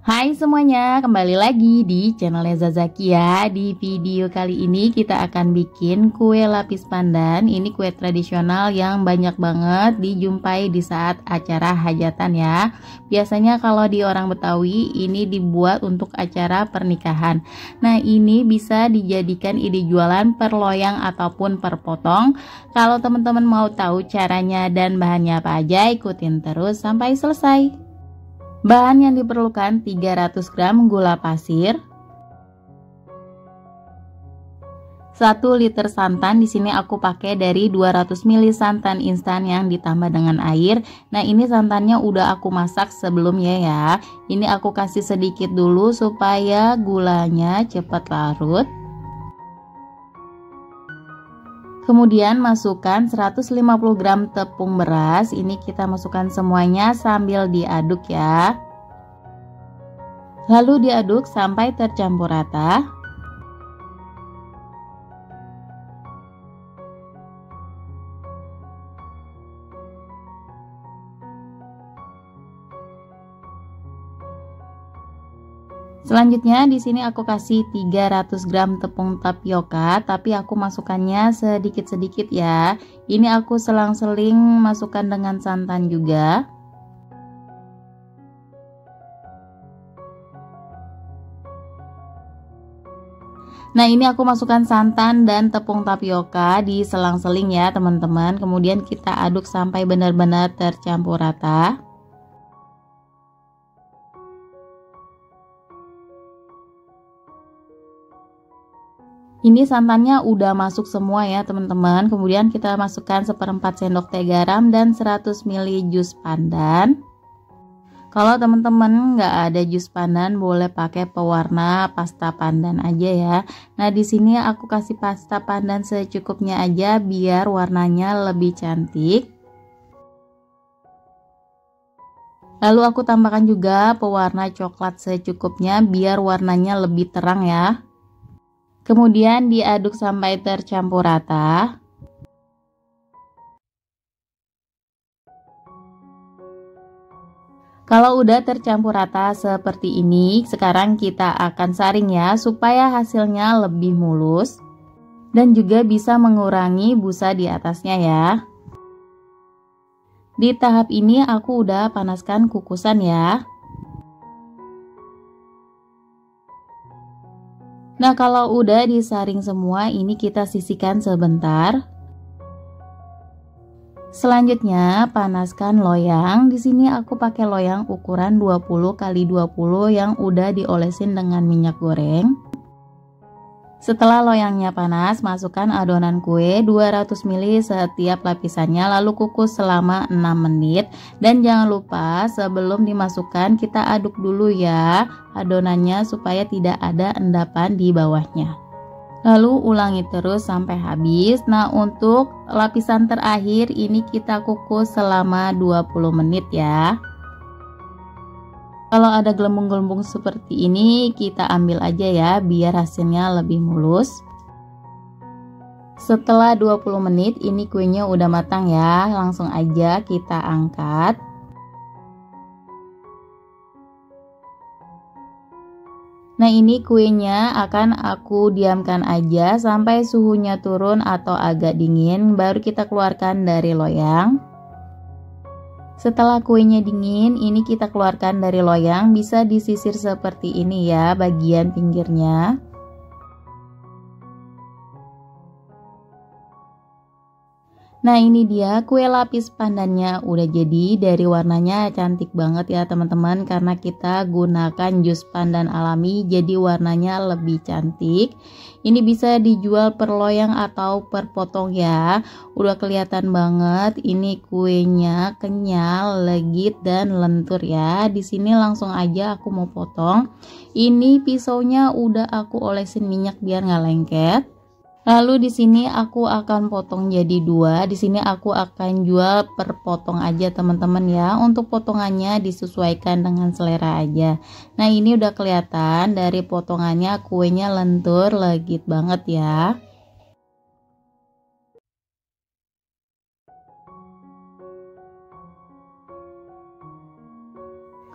Hai semuanya, kembali lagi di channelnya Zazakia. Di video kali ini kita akan bikin kue lapis pandan. Ini kue tradisional yang banyak banget dijumpai di saat acara hajatan ya. Biasanya kalau di orang Betawi ini dibuat untuk acara pernikahan. Nah, ini bisa dijadikan ide jualan per loyang ataupun per potong. Kalau teman-teman mau tahu caranya dan bahannya apa aja, ikutin terus sampai selesai. Bahan yang diperlukan 300 gram gula pasir, 1 liter santan. Di sini aku pakai dari 200 ml santan instan yang ditambah dengan air. Nah, ini santannya udah aku masak sebelumnya ya. Ini aku kasih sedikit dulu supaya gulanya cepat larut. Kemudian masukkan 150 gram tepung beras. Ini kita masukkan semuanya sambil diaduk ya. Lalu diaduk sampai tercampur rata. Selanjutnya di sini aku kasih 300 gram tepung tapioka, tapi aku masukkannya sedikit-sedikit ya. Ini aku selang-seling masukkan dengan santan juga. Nah, ini aku masukkan santan dan tepung tapioka di selang-seling ya teman-teman. Kemudian kita aduk sampai benar-benar tercampur rata. Ini santannya udah masuk semua ya teman-teman. Kemudian kita masukkan 1/4 sendok teh garam dan 100 ml jus pandan. Kalau teman-teman nggak ada jus pandan, boleh pakai pewarna pasta pandan aja ya. Nah, di sini aku kasih pasta pandan secukupnya aja biar warnanya lebih cantik. Lalu aku tambahkan juga pewarna coklat secukupnya biar warnanya lebih terang ya. Kemudian diaduk sampai tercampur rata. Kalau udah tercampur rata seperti ini, sekarang kita akan saring ya supaya hasilnya lebih mulus dan juga bisa mengurangi busa di atasnya ya. Di tahap ini aku udah panaskan kukusan ya. Nah, kalau udah disaring semua, ini kita sisihkan sebentar. Selanjutnya, panaskan loyang. Di sini aku pakai loyang ukuran 20 x 20 yang udah diolesin dengan minyak goreng. Setelah loyangnya panas, masukkan adonan kue 200 ml setiap lapisannya, lalu kukus selama 6 menit. Dan jangan lupa sebelum dimasukkan kita aduk dulu ya adonannya supaya tidak ada endapan di bawahnya. Lalu ulangi terus sampai habis. Nah, untuk lapisan terakhir ini kita kukus selama 20 menit ya. Kalau ada gelembung-gelembung seperti ini kita ambil aja ya biar hasilnya lebih mulus. Setelah 20 menit ini kuenya udah matang ya, langsung aja kita angkat. Nah, ini kuenya akan aku diamkan aja sampai suhunya turun atau agak dingin, baru kita keluarkan dari loyang. Setelah kuenya dingin, ini kita keluarkan dari loyang, bisa disisir seperti ini ya bagian pinggirnya. Nah, ini dia kue lapis pandannya udah jadi. Dari warnanya cantik banget ya teman-teman, karena kita gunakan jus pandan alami jadi warnanya lebih cantik. Ini bisa dijual per loyang atau per potong ya. Udah kelihatan banget ini kuenya kenyal, legit dan lentur ya. Di sini langsung aja aku mau potong. Ini pisaunya udah aku olesin minyak biar nggak lengket. Lalu di sini aku akan potong jadi dua. Di sini aku akan jual per potong aja teman-teman ya. Untuk potongannya disesuaikan dengan selera aja. Nah, ini udah kelihatan dari potongannya kuenya lentur, legit banget ya.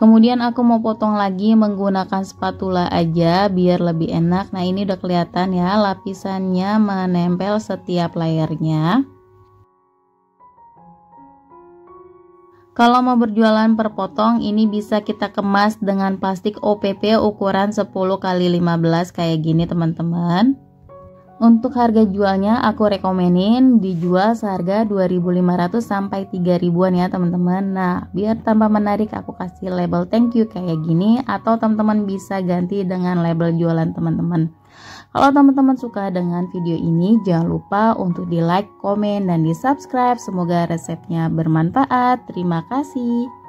Kemudian aku mau potong lagi menggunakan spatula aja biar lebih enak. Nah ini udah kelihatan ya, lapisannya menempel setiap layernya. Kalau mau berjualan per potong, ini bisa kita kemas dengan plastik OPP ukuran 10x15 kayak gini teman-teman. Untuk harga jualnya aku rekomenin dijual seharga 2.500 sampai 3.000-an ya teman-teman. Nah, biar tambah menarik aku kasih label thank you kayak gini, atau teman-teman bisa ganti dengan label jualan teman-teman. Kalau teman-teman suka dengan video ini, jangan lupa untuk di like, komen, dan di subscribe. Semoga resepnya bermanfaat. Terima kasih.